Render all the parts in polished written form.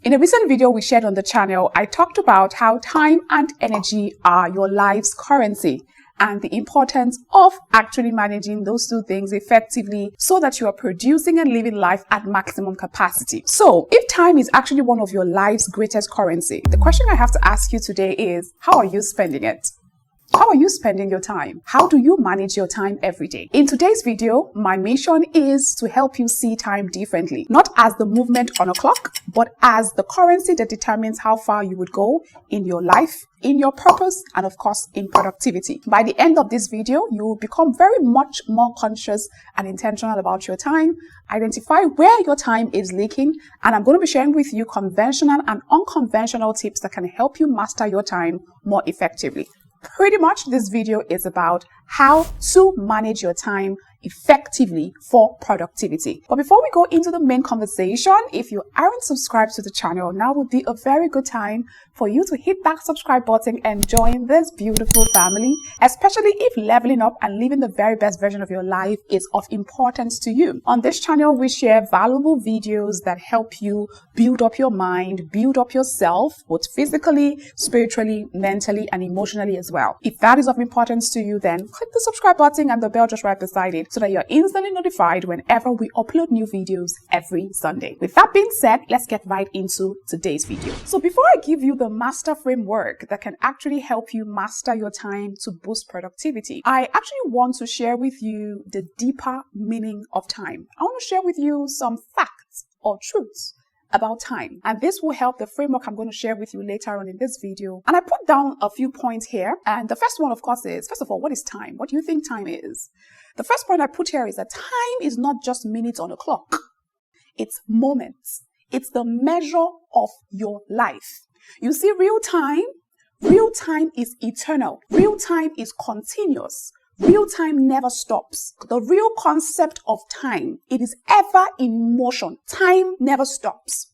In a recent video we shared on the channel, I talked about how time and energy are your life's currency and the importance of actually managing those two things effectively so that you are producing and living life at maximum capacity. So, if time is actually one of your life's greatest currency, the question I have to ask you today is, how are you spending it? How are you spending your time? How do you manage your time every day? In today's video, my mission is to help you see time differently, not as the movement on a clock, but as the currency that determines how far you would go in your life, in your purpose, and of course, in productivity. By the end of this video, you will become very much more conscious and intentional about your time, identify where your time is leaking, and I'm going to be sharing with you conventional and unconventional tips that can help you master your time more effectively. Pretty much this video is about how to manage your time effectively for productivity. But before we go into the main conversation, if you aren't subscribed to the channel, now would be a very good time for you to hit that subscribe button and join this beautiful family, especially if leveling up and living the very best version of your life is of importance to you. On this channel, we share valuable videos that help you build up your mind, build up yourself, both physically, spiritually, mentally, and emotionally as well. If that is of importance to you, then click the subscribe button and the bell just right beside it, so that you're instantly notified whenever we upload new videos every Sunday. With that being said, let's get right into today's video. So before I give you the master framework that can actually help you master your time to boost productivity, I actually want to share with you the deeper meaning of time. I want to share with you some facts or truths about time, and this will help the framework I'm going to share with you later on in this video. And I put down a few points here, and the first one, of course, is, first of all, what is time? What do you think time is? The first point I put here is that time is not just minutes on a clock. It's moments. It's the measure of your life. You see, real time is eternal. Real time is continuous. Real time never stops. The real concept of time, it is ever in motion. Time never stops.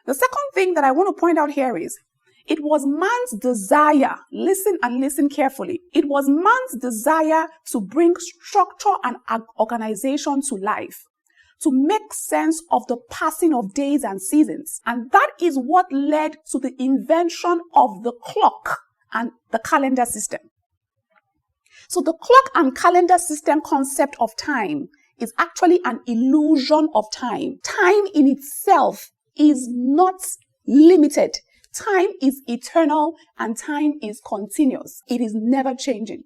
The second thing that I want to point out here is, it was man's desire, listen and listen carefully. It was man's desire to bring structure and organization to life, to make sense of the passing of days and seasons. And that is what led to the invention of the clock and the calendar system. So the clock and calendar system concept of time is actually an illusion of time. Time in itself is not limited. Time is eternal and time is continuous. It is never changing.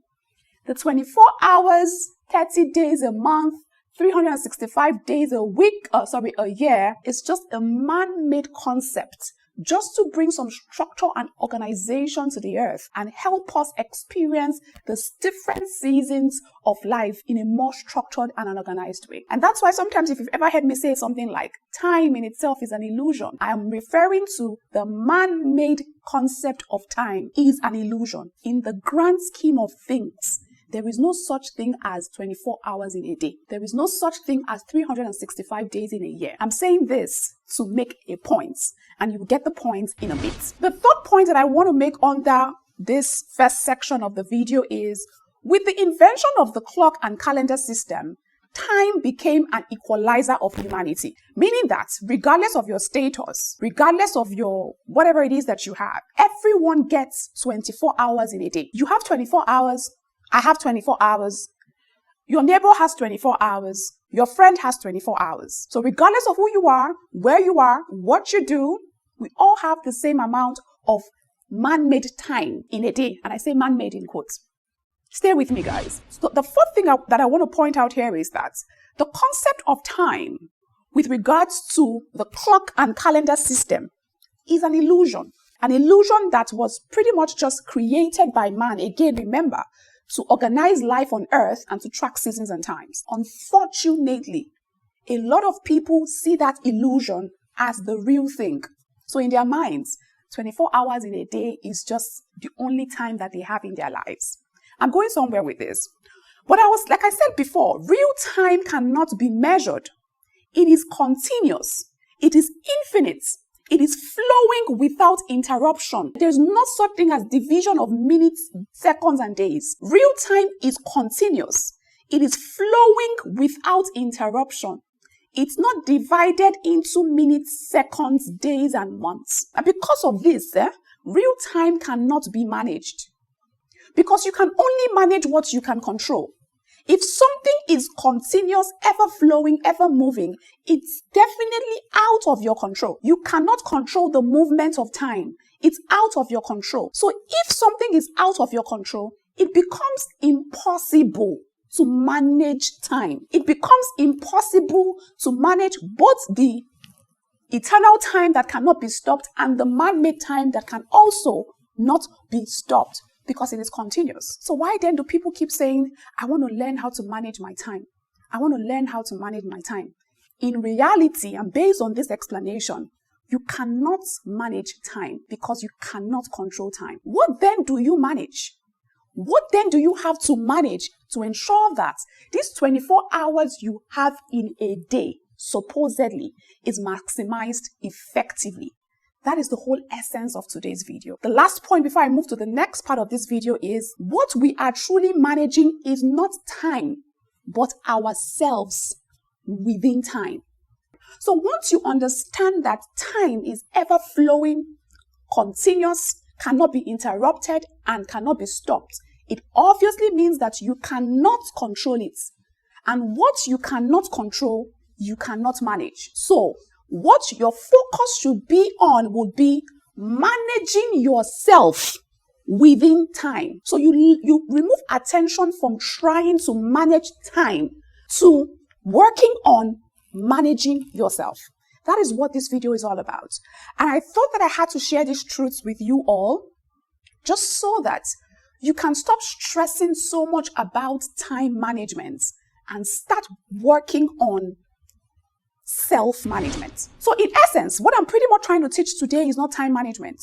The 24 hours, 30 days a month, 365 days a year is just a man-made concept, just to bring some structure and organization to the earth and help us experience the different seasons of life in a more structured and an organized way. And that's why sometimes if you've ever heard me say something like time in itself is an illusion, I am referring to the man-made concept of time is an illusion. In the grand scheme of things, there is no such thing as 24 hours in a day. There is no such thing as 365 days in a year. I'm saying this to make a point, and you get the point in a bit. The third point that I want to make under this first section of the video is, with the invention of the clock and calendar system, time became an equalizer of humanity. Meaning that regardless of your status, regardless of your whatever it is that you have, everyone gets 24 hours in a day. You have 24 hours. I have 24 hours. Your neighbor has 24 hours. Your friend has 24 hours. So regardless of who you are, where you are, what you do, we all have the same amount of man-made time in a day. And I say man-made in quotes. Stay with me, guys. So the fourth thing that I want to point out here is that the concept of time with regards to the clock and calendar system is an illusion. An illusion that was pretty much just created by man. Again, remember, to organize life on earth and to track seasons and times. Unfortunately, a lot of people see that illusion as the real thing. So in their minds, 24 hours in a day is just the only time that they have in their lives. I'm going somewhere with this. But like I said before, real time cannot be measured. It is continuous. It is infinite. It is flowing without interruption. There's no such thing as division of minutes, seconds, and days. Real time is continuous. It is flowing without interruption. It's not divided into minutes, seconds, days, and months. And because of this, real time cannot be managed. Because you can only manage what you can control. If something is continuous, ever flowing, ever moving, it's definitely out of your control. You cannot control the movement of time. It's out of your control. So if something is out of your control, it becomes impossible to manage time. It becomes impossible to manage both the eternal time that cannot be stopped and the man-made time that can also not be stopped, because it is continuous. So why then do people keep saying, I want to learn how to manage my time? I want to learn how to manage my time. In reality, and based on this explanation, you cannot manage time because you cannot control time. What then do you manage? What then do you have to manage to ensure that these 24 hours you have in a day, supposedly, is maximized effectively? That is the whole essence of today's video. The last point before I move to the next part of this video is what we are truly managing is not time, but ourselves within time. So once you understand that time is ever flowing, continuous, cannot be interrupted, and cannot be stopped, it obviously means that you cannot control it. And what you cannot control, you cannot manage. So what your focus should be on would be managing yourself within time. So you remove attention from trying to manage time to working on managing yourself. That is what this video is all about. And I thought that I had to share these truths with you all just so that you can stop stressing so much about time management and start working on self-management. So in essence, what I'm pretty much trying to teach today is not time management.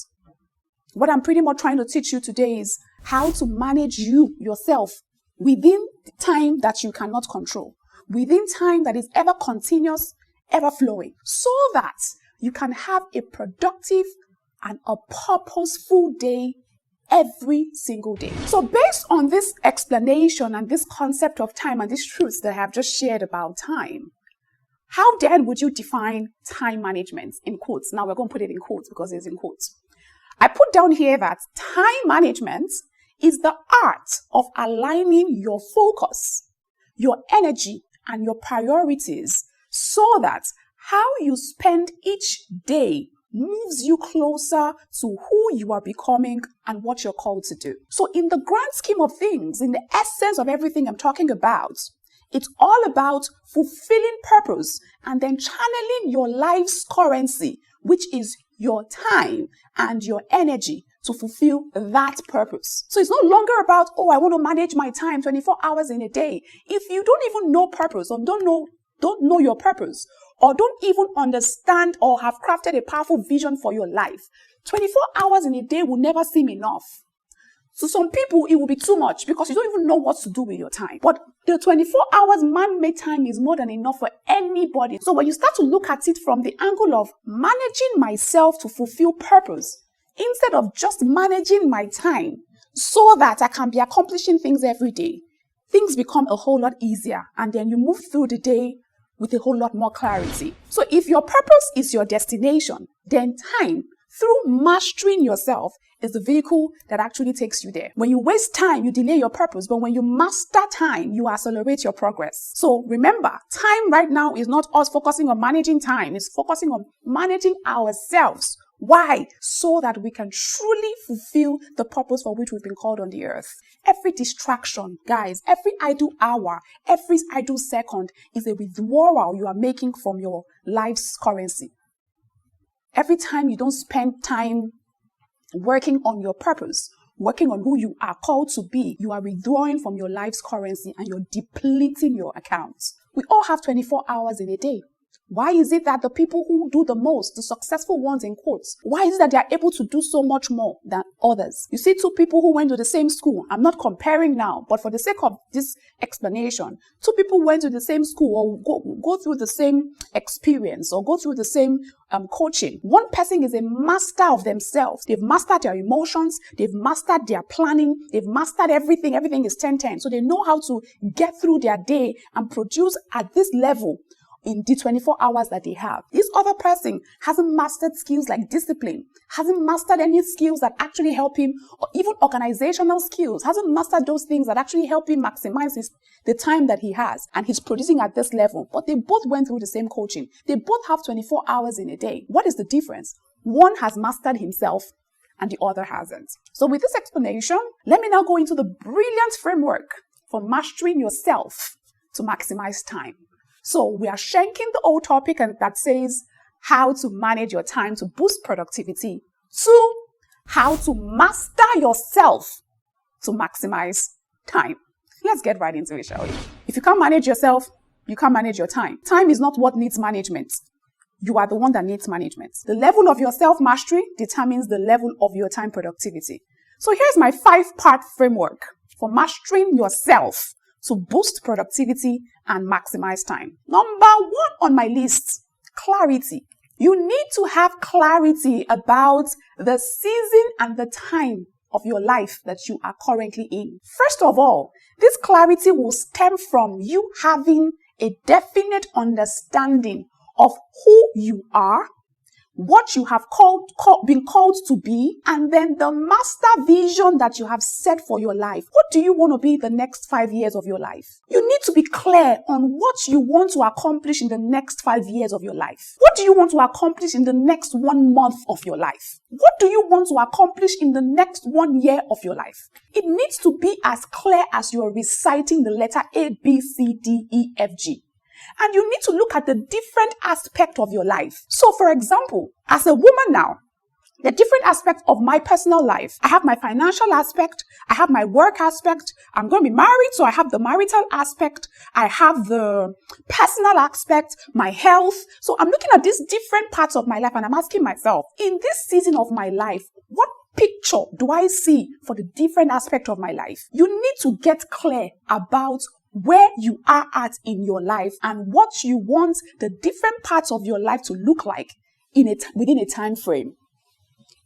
What I'm pretty much trying to teach you today is how to manage yourself within the time that you cannot control, within time that is ever continuous, ever flowing, so that you can have a productive and a purposeful day every single day. So based on this explanation and this concept of time and these truths that I have just shared about time, how then would you define time management in quotes? Now we're going to put it in quotes because it's in quotes. I put down here that time management is the art of aligning your focus, your energy, and your priorities so that how you spend each day moves you closer to who you are becoming and what you're called to do. So in the grand scheme of things, in the essence of everything I'm talking about, it's all about fulfilling purpose and then channeling your life's currency, which is your time and your energy, to fulfill that purpose. So it's no longer about, oh, I want to manage my time 24 hours in a day. If you don't even know purpose or don't know your purpose, or don't even understand or have crafted a powerful vision for your life, 24 hours in a day will never seem enough. So some people, it will be too much because you don't even know what to do with your time. But the 24 hours man-made time is more than enough for anybody. So when you start to look at it from the angle of managing myself to fulfill purpose, instead of just managing my time so that I can be accomplishing things every day, things become a whole lot easier. And then you move through the day with a whole lot more clarity. So if your purpose is your destination, then time, through mastering yourself, is the vehicle that actually takes you there. When you waste time, you delay your purpose. But when you master time, you accelerate your progress. So remember, time right now is not us focusing on managing time. It's focusing on managing ourselves. Why? So that we can truly fulfill the purpose for which we've been called on the earth. Every distraction, guys, every idle hour, every idle second is a withdrawal you are making from your life's currency. Every time you don't spend time working on your purpose, working on who you are called to be, you are withdrawing from your life's currency and you're depleting your accounts. We all have 24 hours in a day. Why is it that the people who do the most, the successful ones in quotes, why is it that they are able to do so much more than others? You see two people who went to the same school. I'm not comparing now, but for the sake of this explanation, two people went to the same school or go through the same experience or go through the same coaching. One person is a master of themselves. They've mastered their emotions. They've mastered their planning. They've mastered everything. Everything is 10-10. So they know how to get through their day and produce at this level in the 24 hours that they have. This other person hasn't mastered skills like discipline, hasn't mastered any skills that actually help him, or even organizational skills, hasn't mastered those things that actually help him maximize the time that he has, and he's producing at this level. But they both went through the same coaching. They both have 24 hours in a day. What is the difference? One has mastered himself and the other hasn't. So with this explanation, let me now go into the brilliant framework for mastering yourself to maximize time. So we are shanking the old topic that says how to manage your time to boost productivity to how to master yourself to maximize time. Let's get right into it, shall we? If you can't manage yourself, you can't manage your time. Time is not what needs management. You are the one that needs management. The level of your self-mastery determines the level of your time productivity. So here's my 5-part framework for mastering yourself to boost productivity and maximize time. Number 1 on my list, clarity. You need to have clarity about the season and the time of your life that you are currently in. First of all, this clarity will stem from you having a definite understanding of who you are, what you have been called to be, and then the master vision that you have set for your life. What do you want to be the next 5 years of your life? You need to be clear on what you want to accomplish in the next 5 years of your life. What do you want to accomplish in the next 1 month of your life? What do you want to accomplish in the next 1 year of your life? It needs to be as clear as you are reciting the letter A, B, C, D, E, F, G. And you need to look at the different aspect of your life. So for example, as a woman now, the different aspects of my personal life. I have my financial aspect. I have my work aspect. I'm going to be married, so I have the marital aspect. I have the personal aspect, my health. So I'm looking at these different parts of my life and I'm asking myself, in this season of my life, what picture do I see for the different aspect of my life? You need to get clear about where you are at in your life and what you want the different parts of your life to look like within a time frame.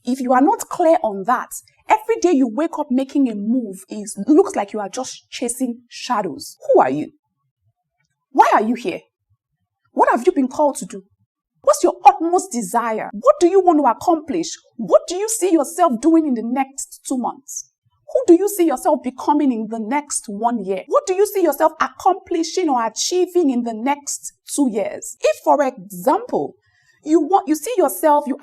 If you are not clear on that, every day you wake up making a move looks like you are just chasing shadows. Who are you? Why are you here? What have you been called to do? What's your utmost desire? What do you want to accomplish? What do you see yourself doing in the next 2 months? Who do you see yourself becoming in the next 1 year? What do you see yourself accomplishing or achieving in the next 2 years? If, for example, you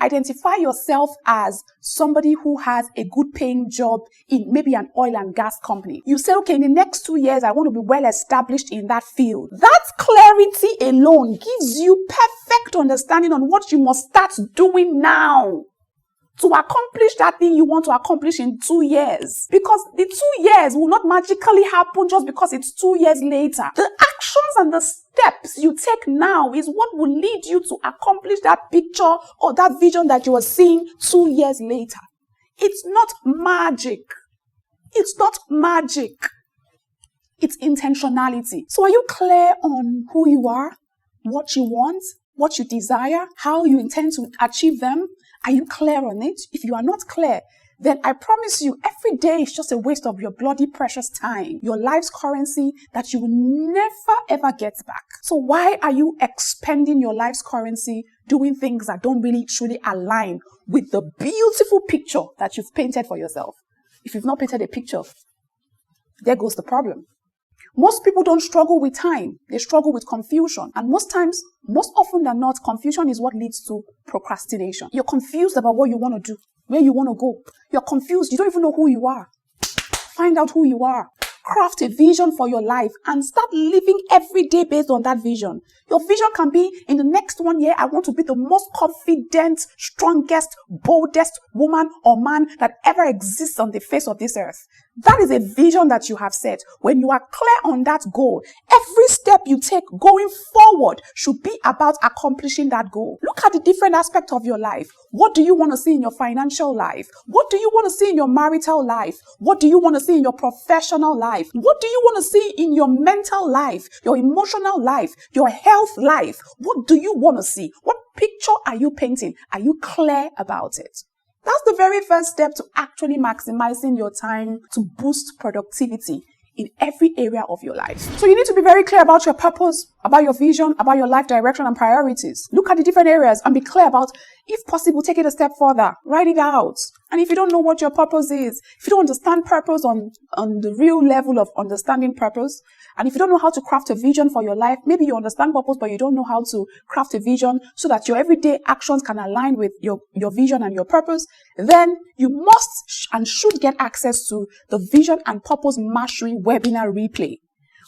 identify yourself as somebody who has a good paying job in maybe an oil and gas company. You say, okay, in the next 2 years, I want to be well established in that field. That clarity alone gives you perfect understanding on what you must start doing now to accomplish that thing you want to accomplish in 2 years. Because the 2 years will not magically happen just because it's 2 years later. The actions and the steps you take now is what will lead you to accomplish that picture or that vision that you are seeing 2 years later. It's not magic. It's not magic. It's intentionality. So are you clear on who you are, what you want, what you desire, how you intend to achieve them? Are you clear on it? If you are not clear, then I promise you, every day is just a waste of your bloody precious time, your life's currency that you will never ever get back. So why are you expending your life's currency doing things that don't really truly align with the beautiful picture that you've painted for yourself? If you've not painted a picture, there goes the problem. Most people don't struggle with time. They struggle with confusion. And most often than not, confusion is what leads to procrastination. You're confused about what you want to do, where you want to go. You're confused. You don't even know who you are. Find out who you are. Craft a vision for your life and start living every day based on that vision. Your vision can be, in the next 1 year, I want to be the most confident, strongest, boldest woman or man that ever exists on the face of this earth. That is a vision that you have set. When you are clear on that goal, every step you take going forward should be about accomplishing that goal. Look at the different aspects of your life. What do you want to see in your financial life? What do you want to see in your marital life? What do you want to see in your professional life? What do you want to see in your mental life, your emotional life, your health life? What do you want to see? What picture are you painting? Are you clear about it? That's the very first step to actually maximizing your time to boost productivity in every area of your life. So you need to be very clear about your purpose, about your vision, about your life direction and priorities. Look at the different areas and be clear about, if possible, take it a step further. Write it out. And if you don't know what your purpose is, if you don't understand purpose on the real level of understanding purpose, and if you don't know how to craft a vision for your life, maybe you understand purpose, but you don't know how to craft a vision so that your everyday actions can align with your vision and your purpose, then you must and should get access to the Vision and Purpose Mastery webinar replay.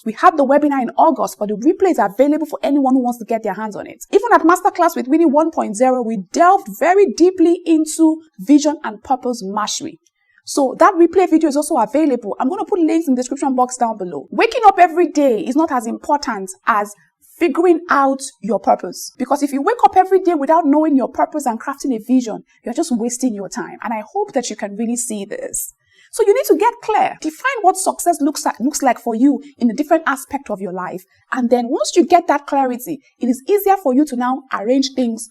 We had the webinar in August, but the replay is available for anyone who wants to get their hands on it. Even at Masterclass with Winnie 1.0, we delved very deeply into Vision and Purpose Mastery. So that replay video is also available. I'm going to put links in the description box down below. Waking up every day is not as important as figuring out your purpose. Because if you wake up every day without knowing your purpose and crafting a vision, you're just wasting your time. And I hope that you can really see this. So you need to get clear. Define what success looks like for you in a different aspect of your life. And then once you get that clarity, it is easier for you to now arrange things,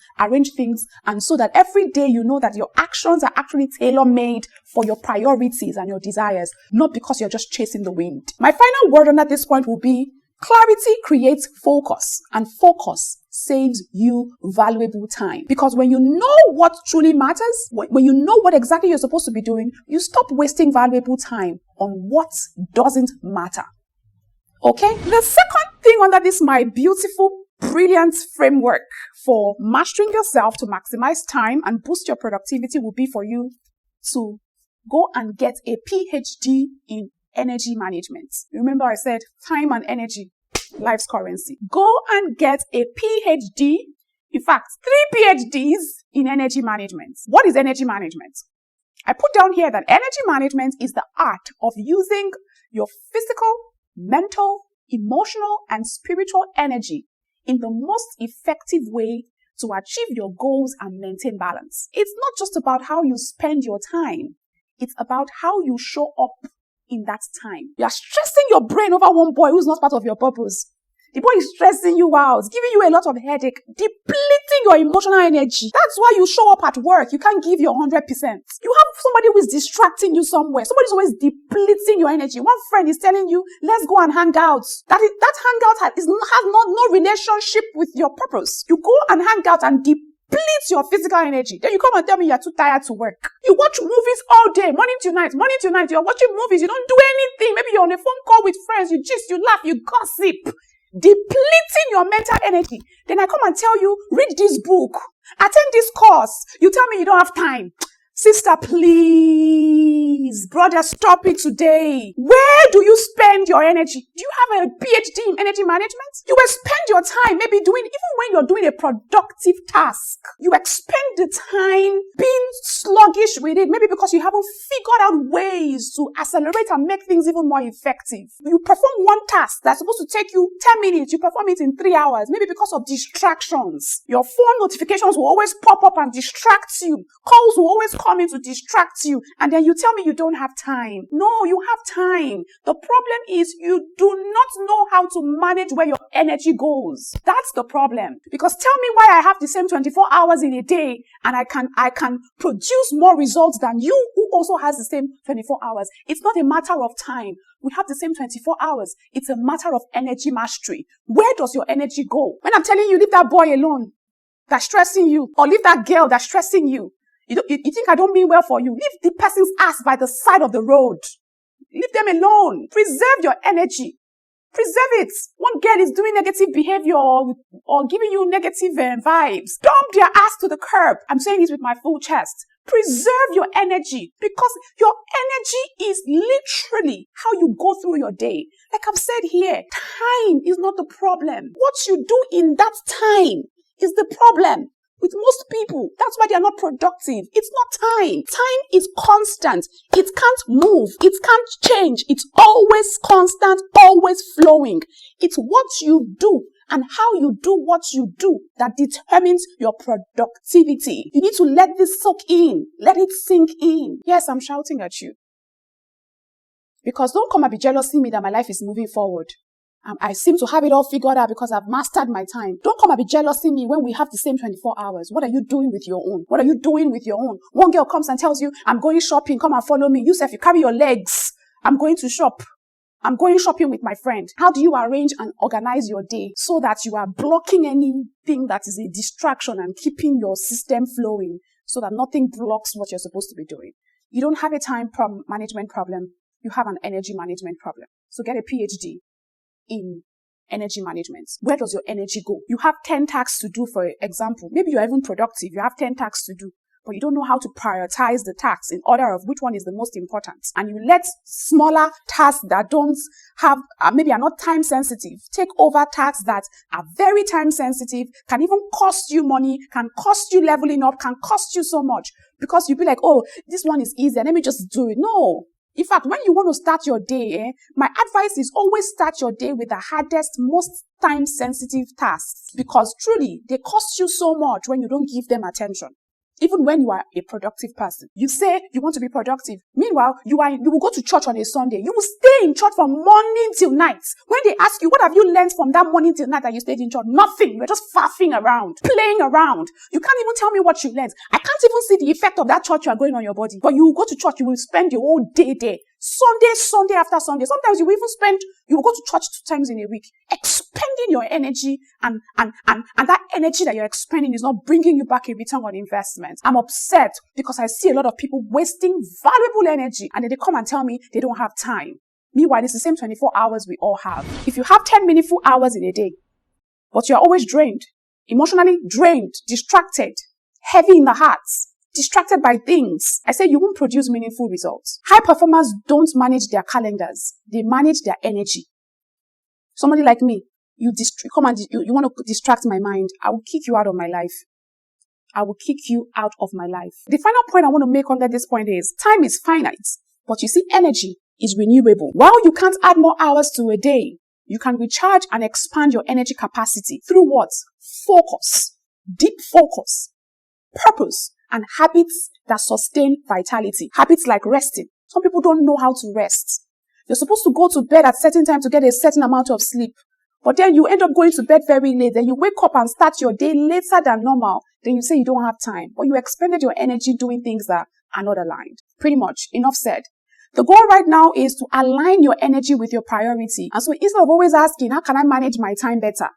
and so that every day you know that your actions are actually tailor-made for your priorities and your desires, not because you're just chasing the wind. My final word on at this point will be, clarity creates focus, and focus saves you valuable time. Because when you know what truly matters, when you know what exactly you're supposed to be doing, you stop wasting valuable time on what doesn't matter. Okay? The second thing under this, my beautiful, brilliant framework for mastering yourself to maximize time and boost your productivity will be for you to go and get a PhD in energy management. Remember I said time and energy, life's currency. Go and get a PhD, in fact, 3 PhDs in energy management. What is energy management? I put down here that energy management is the art of using your physical, mental, emotional, and spiritual energy in the most effective way to achieve your goals and maintain balance. It's not just about how you spend your time. It's about how you show up in that time. You are stressing your brain over one boy who's not part of your purpose. The boy is stressing you out, giving you a lot of headache, depleting your emotional energy. That's why you show up at work. You can't give your 100%. You have somebody who is distracting you somewhere. Somebody's always depleting your energy. One friend is telling you, let's go and hang out. That hangout has no relationship with your purpose. You go and hang out and deplete your physical energy. Then you come and tell me you're too tired to work. You watch movies all day, morning to night. You're watching movies. You don't do anything. Maybe you're on a phone call with friends. You gist, you laugh, you gossip. Depleting your mental energy. Then I come and tell you, read this book, attend this course. You tell me you don't have time. Sister, please. Brother, stop it today. Where do you spend your energy? Do you have a PhD in energy management? You will spend your time maybe even when you're doing a productive task, you expend the time being sluggish with it, maybe because you haven't figured out ways to accelerate and make things even more effective. You perform one task that's supposed to take you 10 minutes, you perform it in 3 hours, maybe because of distractions. Your phone notifications will always pop up and distract you. Calls will always come in to distract you, and then you tell me you don't have time. No, you have time. The problem is you do not know how to manage where your energy goes. That's the problem. Because tell me why I have the same 24 hours in a day and I can produce more results than you who also has the same 24 hours. It's not a matter of time. We have the same 24 hours. It's a matter of energy mastery. Where does your energy go? When I'm telling you, leave that boy alone that's stressing you, or leave that girl that's stressing you, you think I don't mean well for you. Leave the person's ass by the side of the road. Leave them alone. Preserve your energy. Preserve it. One girl is doing negative behavior or giving you negative vibes. Dump their ass to the curb. I'm saying this with my full chest. Preserve your energy, because your energy is literally how you go through your day. Like I've said here, time is not the problem. What you do in that time is the problem. With most people, that's why they are not productive. It's not time. Time is constant. It can't move. It can't change. It's always constant, always flowing. It's what you do and how you do what you do that determines your productivity. You need to let this soak in. Let it sink in. Yes, I'm shouting at you. Because don't come and be jealous seeing me that my life is moving forward. I seem to have it all figured out because I've mastered my time. Don't come and be jealous of me when we have the same 24 hours. What are you doing with your own? What are you doing with your own? One girl comes and tells you, I'm going shopping, come and follow me. You say, if you carry your legs, I'm going to shop. I'm going shopping with my friend. How do you arrange and organize your day so that you are blocking anything that is a distraction and keeping your system flowing so that nothing blocks what you're supposed to be doing? You don't have a time management problem. You have an energy management problem. So get a PhD in energy management. Where does your energy go? You have 10 tasks to do, for example. Maybe you're even productive. You have 10 tasks to do, but you don't know how to prioritize the tasks in order of which one is the most important. And you let smaller tasks that don't have, maybe are not time sensitive, take over tasks that are very time sensitive, can even cost you money, can cost you leveling up, can cost you so much because you'll be like, oh, this one is easier. Let me just do it. No. In fact, when you want to start your day, my advice is always start your day with the hardest, most time-sensitive tasks because truly, they cost you so much when you don't give them attention. Even when you are a productive person. You say you want to be productive. Meanwhile, you will go to church on a Sunday. You will stay in church from morning till night. When they ask you, what have you learned from that morning till night that you stayed in church? Nothing. You're just faffing around, playing around. You can't even tell me what you learned. I can't even see the effect of that church you are going on your body. But you will go to church, you will spend your whole day there. Sunday after Sunday. Sometimes you will go to church 2 times in a week, expending your energy and that energy that you're expending is not bringing you back a return on investment. I'm upset because I see a lot of people wasting valuable energy and then they come and tell me they don't have time. Meanwhile, it's the same 24 hours we all have. If you have 10 meaningful hours in a day, but you're always drained, emotionally drained, distracted, heavy in the heart, distracted by things, I say you won't produce meaningful results. High performers don't manage their calendars. They manage their energy. Somebody like me, you want to distract my mind. I will kick you out of my life. I will kick you out of my life. The final point I want to make under this point is time is finite, but you see energy is renewable. While you can't add more hours to a day, you can recharge and expand your energy capacity through what? Focus, deep focus, purpose, and habits that sustain vitality. Habits like resting. Some people don't know how to rest. You're supposed to go to bed at a certain time to get a certain amount of sleep. But then you end up going to bed very late. Then you wake up and start your day later than normal. Then you say you don't have time. But you expended your energy doing things that are not aligned. Pretty much. Enough said. The goal right now is to align your energy with your priority. And so instead of always asking, how can I manage my time better?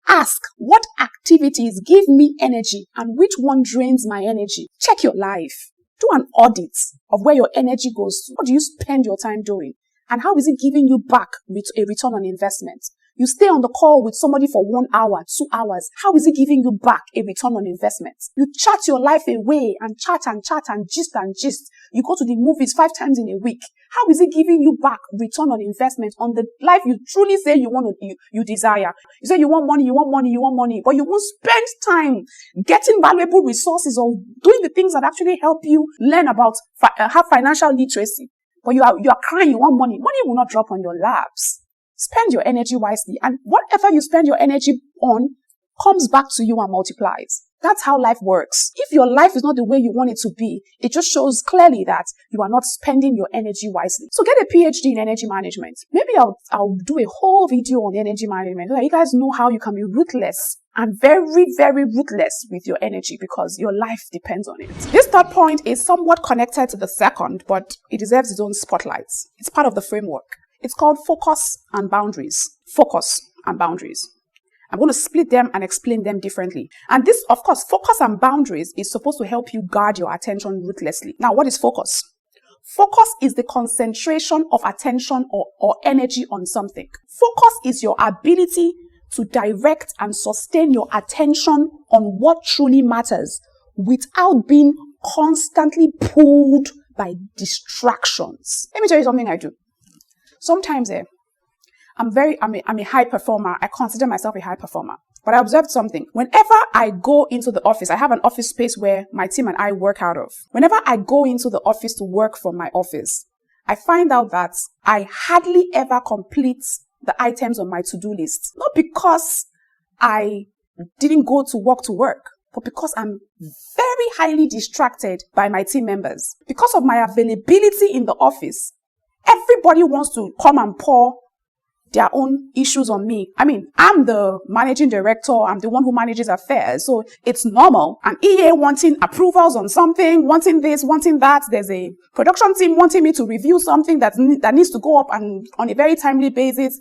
Ask, what activities give me energy and which one drains my energy? Check your life. Do an audit of where your energy goes to. What do you spend your time doing? And how is it giving you back with a return on investment? You stay on the call with somebody for 1 hour, 2 hours. How is it giving you back a return on investment? You chat your life away and chat and gist and gist. You go to the movies 5 times in a week. How is it giving you back return on investment on the life you truly say you desire? You say you want money, but you won't spend time getting valuable resources or doing the things that actually help you learn about, have financial literacy. But you are crying, you want money. Money will not drop on your laps. Spend your energy wisely, and whatever you spend your energy on comes back to you and multiplies. That's how life works. If your life is not the way you want it to be, it just shows clearly that you are not spending your energy wisely. So get a PhD in energy management. Maybe I'll do a whole video on energy management so that you guys know how you can be ruthless and very, very ruthless with your energy because your life depends on it. This third point is somewhat connected to the second, but it deserves its own spotlight. It's part of the framework. It's called focus and boundaries. Focus and boundaries. I'm going to split them and explain them differently. And this, of course, focus and boundaries is supposed to help you guard your attention ruthlessly. Now, what is focus? Focus is the concentration of attention or energy on something. Focus is your ability to direct and sustain your attention on what truly matters without being constantly pulled by distractions. Let me tell you something I do. Sometimes I'm a high performer. I consider myself a high performer. But I observed something. Whenever I go into the office, I have an office space where my team and I work out of. Whenever I go into the office to work from my office, I find out that I hardly ever complete the items on my to-do list. Not because I didn't go to work, but because I'm very highly distracted by my team members. Because of my availability in the office, everybody wants to come and pour their own issues on me. I mean, I'm the managing director. I'm the one who manages affairs. So it's normal. An EA wanting approvals on something, wanting this, wanting that. There's a production team wanting me to review something that needs to go up and on a very timely basis.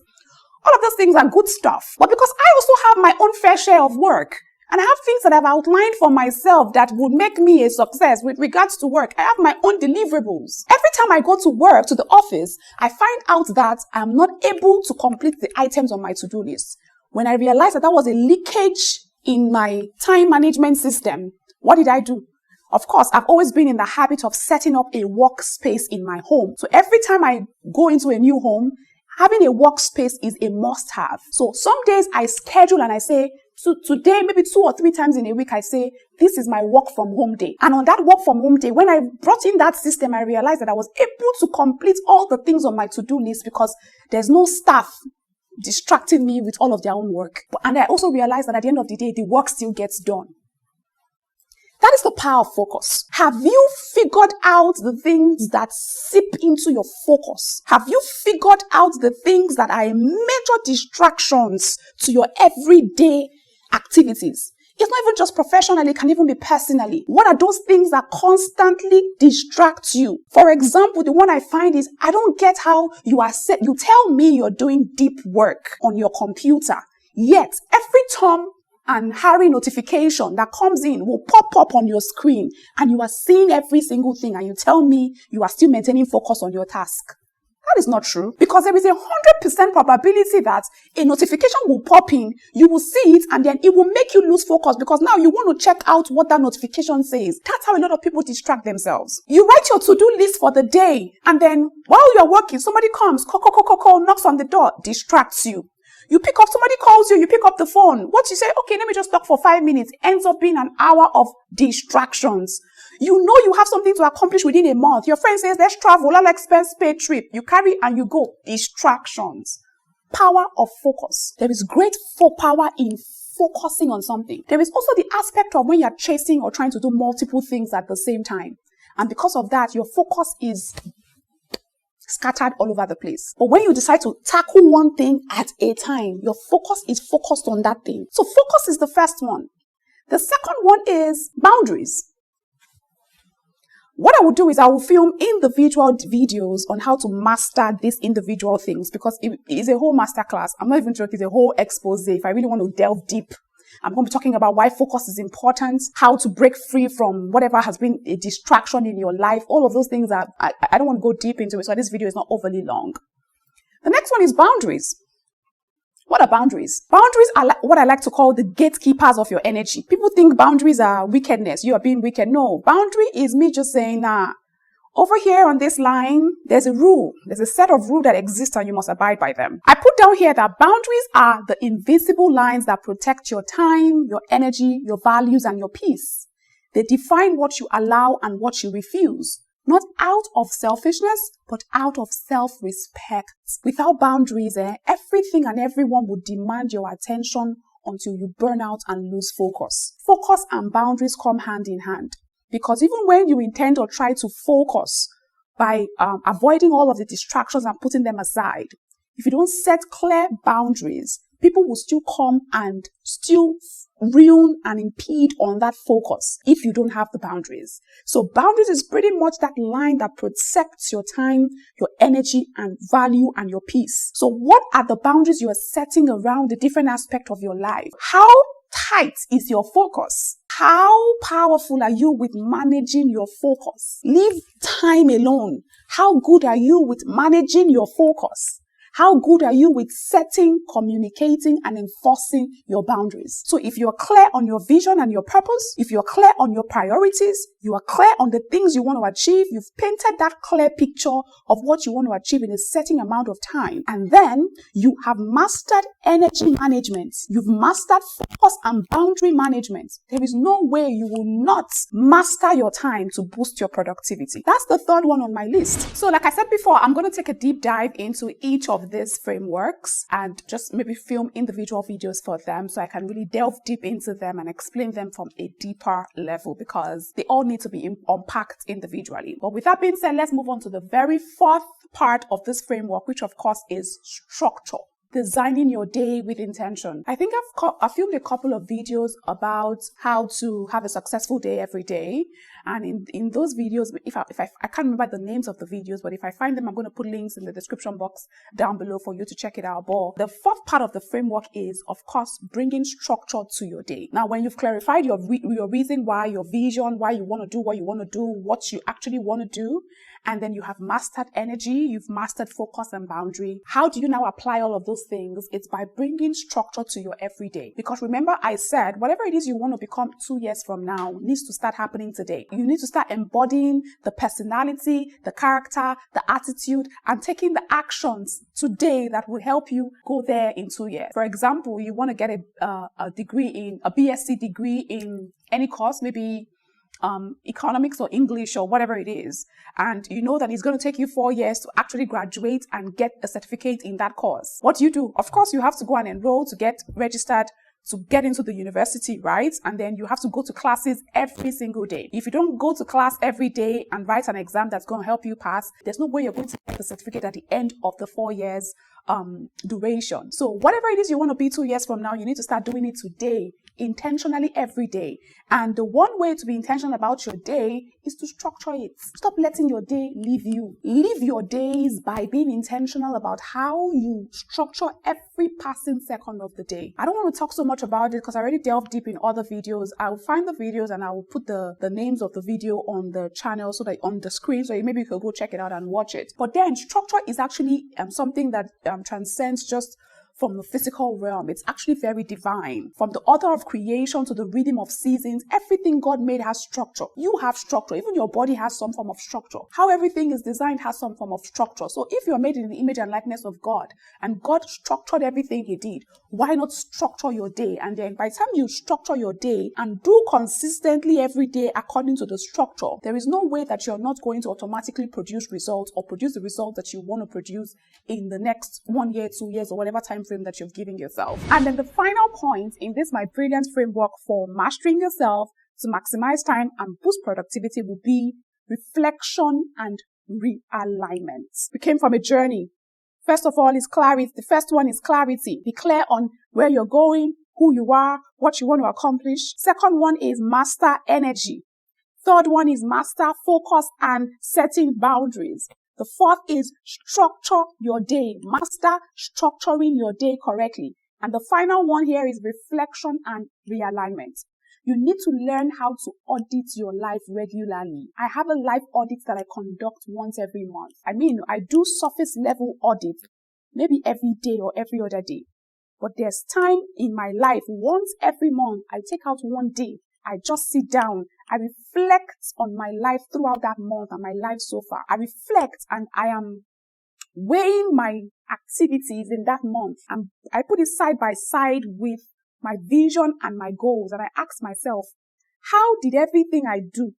All of those things are good stuff. But because I also have my own fair share of work, and I have things that I've outlined for myself that would make me a success with regards to work. I have my own deliverables. Every time I go to work, to the office, I find out that I'm not able to complete the items on my to-do list. When I realized that was a leakage in my time management system, what did I do? Of course, I've always been in the habit of setting up a workspace in my home. So every time I go into a new home, having a workspace is a must-have. So some days I schedule and I say, so today, maybe 2 or 3 times in a week, I say, this is my work from home day. And on that work from home day, when I brought in that system, I realized that I was able to complete all the things on my to-do list because there's no staff distracting me with all of their own work. And I also realized that at the end of the day, the work still gets done. That is the power of focus. Have you figured out the things that seep into your focus? Have you figured out the things that are major distractions to your everyday activities? It's not even just professionally, it can even be personally. What are those things that constantly distract you? For example, the one I find is, I don't get how you tell me you're doing deep work on your computer, yet every Tom and Harry notification that comes in will pop up on your screen and you are seeing every single thing and you tell me you are still maintaining focus on your task. That is not true, because there is a 100% probability that a notification will pop in, you will see it, and then it will make you lose focus because now you want to check out what that notification says. That's how a lot of people distract themselves. You write your to-do list for the day, and then while you're working, somebody comes, knocks on the door, distracts you. You pick up, somebody calls you pick up the phone. What you say, okay, let me just talk for 5 minutes, ends up being an hour of distractions. You know you have something to accomplish within a month. Your friend says, let's travel, all expense paid trip. You carry and you go. Distractions. Power of focus. There is great power in focusing on something. There is also the aspect of when you're chasing or trying to do multiple things at the same time. And because of that, your focus is scattered all over the place. But when you decide to tackle one thing at a time, your focus is focused on that thing. So focus is the first one. The second one is boundaries. What I will do is I will film individual videos on how to master these individual things, because it is a whole masterclass. I'm not even joking, it's a whole expose. If I really want to delve deep, I'm going to be talking about why focus is important, how to break free from whatever has been a distraction in your life. All of those things I don't want to go deep into it, so this video is not overly long. The next one is boundaries. What are boundaries? Boundaries are what I like to call the gatekeepers of your energy. People think boundaries are wickedness. You are being wicked. No, boundary is me just saying, over here on this line, there's a rule. There's a set of rules that exist and you must abide by them. I put down here that boundaries are the invisible lines that protect your time, your energy, your values, and your peace. They define what you allow and what you refuse. Not out of selfishness, but out of self-respect. Without boundaries, everything and everyone would demand your attention until you burn out and lose focus. Focus and boundaries come hand in hand. Because even when you intend or try to focus by avoiding all of the distractions and putting them aside, if you don't set clear boundaries, people will still come and still ruin and impede on that focus if you don't have the boundaries. So boundaries is pretty much that line that protects your time, your energy, and value, and your peace. So what are the boundaries you are setting around the different aspects of your life? How tight is your focus? How powerful are you with managing your focus? Leave time alone. How good are you with managing your focus? How good are you with setting, communicating, and enforcing your boundaries? So if you're clear on your vision and your purpose, if you're clear on your priorities, you are clear on the things you want to achieve, you've painted that clear picture of what you want to achieve in a certain amount of time, and then you have mastered energy management, you've mastered focus and boundary management, there is no way you will not master your time to boost your productivity. That's the third one on my list. So like I said before, I'm going to take a deep dive into each of these frameworks and just maybe film individual videos for them so I can really delve deep into them and explain them from a deeper level, because they all need to be unpacked individually. But with that being said, let's move on to the very fourth part of this framework, which of course is structure. designing your day with intention. I think I've filmed a couple of videos about how to have a successful day every day. And in those videos, if I can't remember the names of the videos, but if I find them, I'm going to put links in the description box down below for you to check it out. But the fourth part of the framework is, of course, bringing structure to your day. Now, when you've clarified your reason why, your vision, why you want to do what you want to do, what you actually want to do, and then you have mastered energy, you've mastered focus and boundary. How do you now apply all of those things? It's by bringing structure to your everyday. Because remember, I said, whatever it is you want to become 2 years from now needs to start happening today. You need to start embodying the personality, the character, the attitude, and taking the actions today that will help you go there in 2 years. For example, you want to get a BSc degree in any course, maybe economics or English or whatever it is, and you know that it's going to take you 4 years to actually graduate and get a certificate in that course. What do you do? Of course, you have to go and enroll to get registered to get into the university, right? And then you have to go to classes every single day. If you don't go to class every day and write an exam that's going to help you pass, there's no way you're going to get the certificate at the end of the 4 years duration. So whatever it is you want to be 2 years from now, you need to start doing it today, intentionally every day. And the one way to be intentional about your day is to structure it. Stop letting your day leave you. Live your days by being intentional about how you structure every passing second of the day. I don't want to talk so much about it because I already delved deep in other videos. I will find the videos and I will put the names of the video on the channel, so that on the screen, so maybe you could go check it out and watch it. But then structure is actually something that transcends just from the physical realm. It's actually very divine. From the author of creation to the rhythm of seasons, everything God made has structure. You have structure. Even your body has some form of structure. How everything is designed has some form of structure. So if you're made in the image and likeness of God, and God structured everything He did, why not structure your day? And then by the time you structure your day and do consistently every day according to the structure, there is no way that you're not going to automatically produce results or produce the results that you want to produce in the next 1 year, 2 years, or whatever time frame that you've given yourself. And then the final point in this My Brilliant framework for mastering yourself to maximize time and boost productivity will be reflection and realignment. We came from a journey. First of all is clarity. The first one is clarity. Be clear on where you're going, who you are, what you want to accomplish. Second one is master energy. Third one is master focus and setting boundaries. The fourth is structure your day. Master structuring your day correctly. And the final one here is reflection and realignment. You need to learn how to audit your life regularly. I have a life audit that I conduct once every month. I do surface level audit, maybe every day or every other day. But there's time in my life, once every month, I take out 1 day. I just sit down. I reflect on my life throughout that month and my life so far. I reflect and I am weighing my activities in that month. And I put it side by side with my vision and my goals. And I ask myself, how did everything I do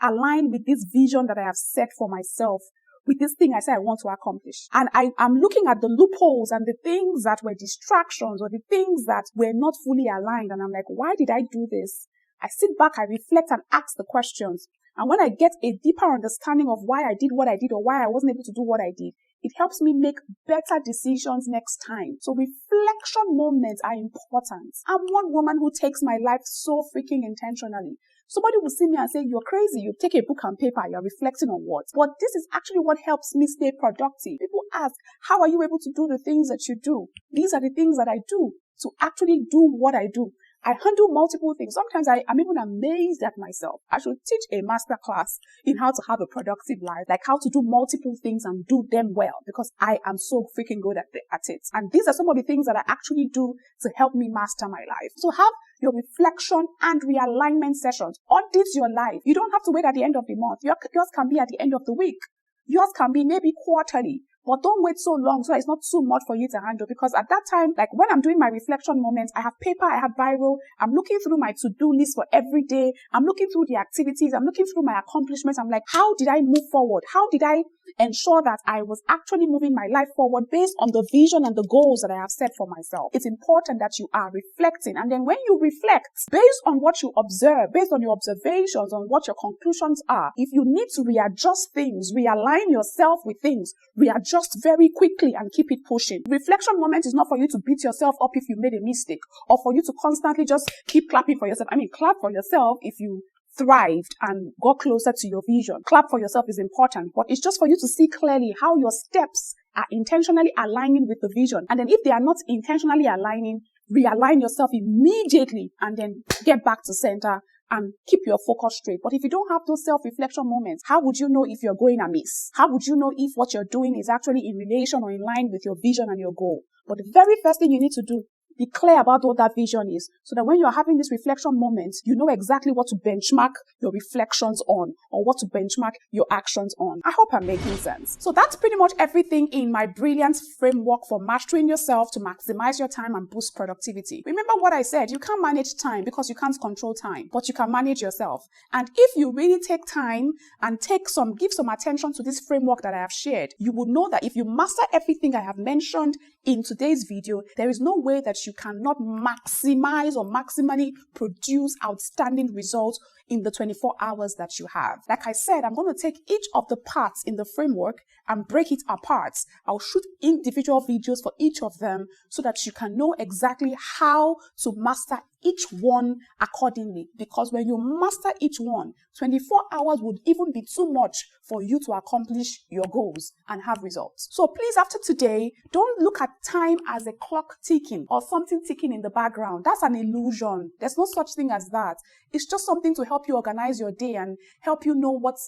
align with this vision that I have set for myself, with this thing I say I want to accomplish? And I'm looking at the loopholes and the things that were distractions or the things that were not fully aligned. And I'm like, why did I do this? I sit back, I reflect and ask the questions. And when I get a deeper understanding of why I did what I did or why I wasn't able to do what I did, it helps me make better decisions next time. So reflection moments are important. I'm one woman who takes my life so freaking intentionally. Somebody will see me and say, you're crazy. You take a book and paper. You're reflecting on what? But this is actually what helps me stay productive. People ask, how are you able to do the things that you do? These are the things that I do to actually do what I do. I handle multiple things. Sometimes I'm even amazed at myself. I should teach a master class in how to have a productive life, like how to do multiple things and do them well, because I am so freaking good at it. And these are some of the things that I actually do to help me master my life. So have your reflection and realignment sessions. Audit your life. You don't have to wait at the end of the month. Yours can be at the end of the week. Yours can be maybe quarterly. But don't wait so long so it's not too much for you to handle, because at that time, like when I'm doing my reflection moments, I have paper, I have biro, I'm looking through my to-do list for every day, I'm looking through the activities, I'm looking through my accomplishments, I'm like, how did I move forward? How did I ensure that I was actually moving my life forward based on the vision and the goals that I have set for myself? It's important that you are reflecting. And then when you reflect, based on what you observe, based on your observations, on what your conclusions are, if you need to readjust things, realign yourself with things, readjust adjust very quickly and keep it pushing. Reflection moment is not for you to beat yourself up if you made a mistake, or for you to constantly just keep clapping for yourself. I mean, clap for yourself if you thrived and got closer to your vision. Clap for yourself is important, but it's just for you to see clearly how your steps are intentionally aligning with the vision. And then if they are not intentionally aligning, realign yourself immediately and then get back to center and keep your focus straight. But if you don't have those self-reflection moments, how would you know if you're going amiss? How would you know if what you're doing is actually in relation or in line with your vision and your goal? But the very first thing you need to do, be clear about what that vision is, so that when you're having this reflection moment, you know exactly what to benchmark your reflections on or what to benchmark your actions on. I hope I'm making sense. So that's pretty much everything in my brilliant framework for mastering yourself to maximize your time and boost productivity. Remember what I said, you can't manage time because you can't control time, but you can manage yourself. And if you really take time and give some attention to this framework that I have shared, you will know that if you master everything I have mentioned in today's video, there is no way that you cannot maximize or maximally produce outstanding results in the 24 hours that you have. Like I said, I'm going to take each of the parts in the framework and break it apart. I'll shoot individual videos for each of them so that you can know exactly how to master each one accordingly. Because when you master each one, 24 hours would even be too much for you to accomplish your goals and have results. So please, after today, don't look at time as a clock ticking or something ticking in the background. That's an illusion. There's no such thing as that. It's just something to help you organize your day and help you know what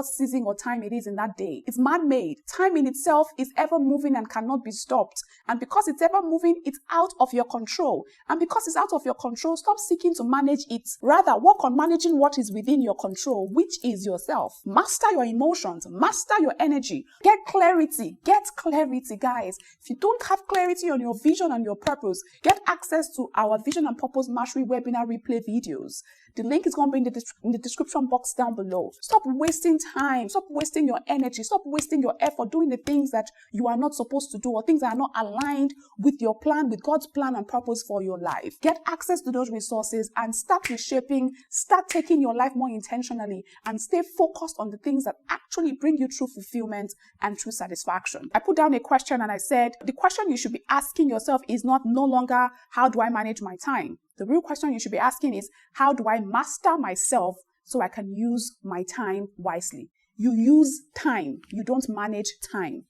season or time it is in that day. It's man-made. Time in itself is ever moving and cannot be stopped. And because it's ever moving, it's out of your control. And because it's out of your control, stop seeking to manage it. Rather, work on managing what is within your control, which is yourself. Master your emotions. Master your energy. Get clarity. Get clarity, guys. If you don't have clarity on your vision and your purpose, get access to our Vision and Purpose Mastery webinar replay videos. The link is going to be in the description box down below. Stop wasting time. Stop wasting your energy. Stop wasting your effort doing the things that you are not supposed to do or things that are not aligned with your plan, with God's plan and purpose for your life. Get access to those resources and start reshaping, start taking your life more intentionally, and stay focused on the things that actually bring you true fulfillment and true satisfaction. I put down a question and I said, the question you should be asking yourself is no longer, how do I manage my time? The real question you should be asking is, how do I master myself so I can use my time wisely? You use time. You don't manage time.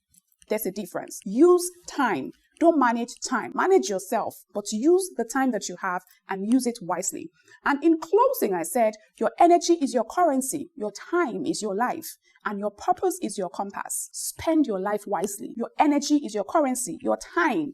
There's a difference. Use time. Don't manage time. Manage yourself, but use the time that you have and use it wisely. And in closing, I said, your energy is your currency. Your time is your life. And your purpose is your compass. Spend your life wisely. Your energy is your currency. Your time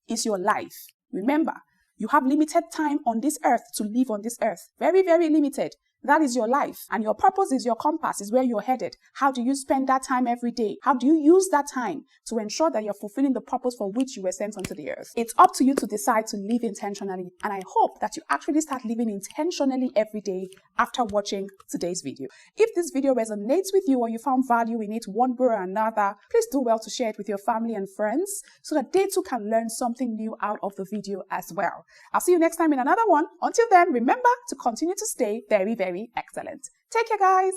is your life. Remember, you have limited time on this earth to live on this earth. Very, very limited. That is your life. And your purpose is your compass, is where you're headed. How do you spend that time every day? How do you use that time to ensure that you're fulfilling the purpose for which you were sent onto the earth? It's up to you to decide to live intentionally. And I hope that you actually start living intentionally every day after watching today's video. If this video resonates with you or you found value in it one way or another, please do well to share it with your family and friends so that they too can learn something new out of the video as well. I'll see you next time in another one. Until then, remember to continue to stay very, very excellent. Take care, guys.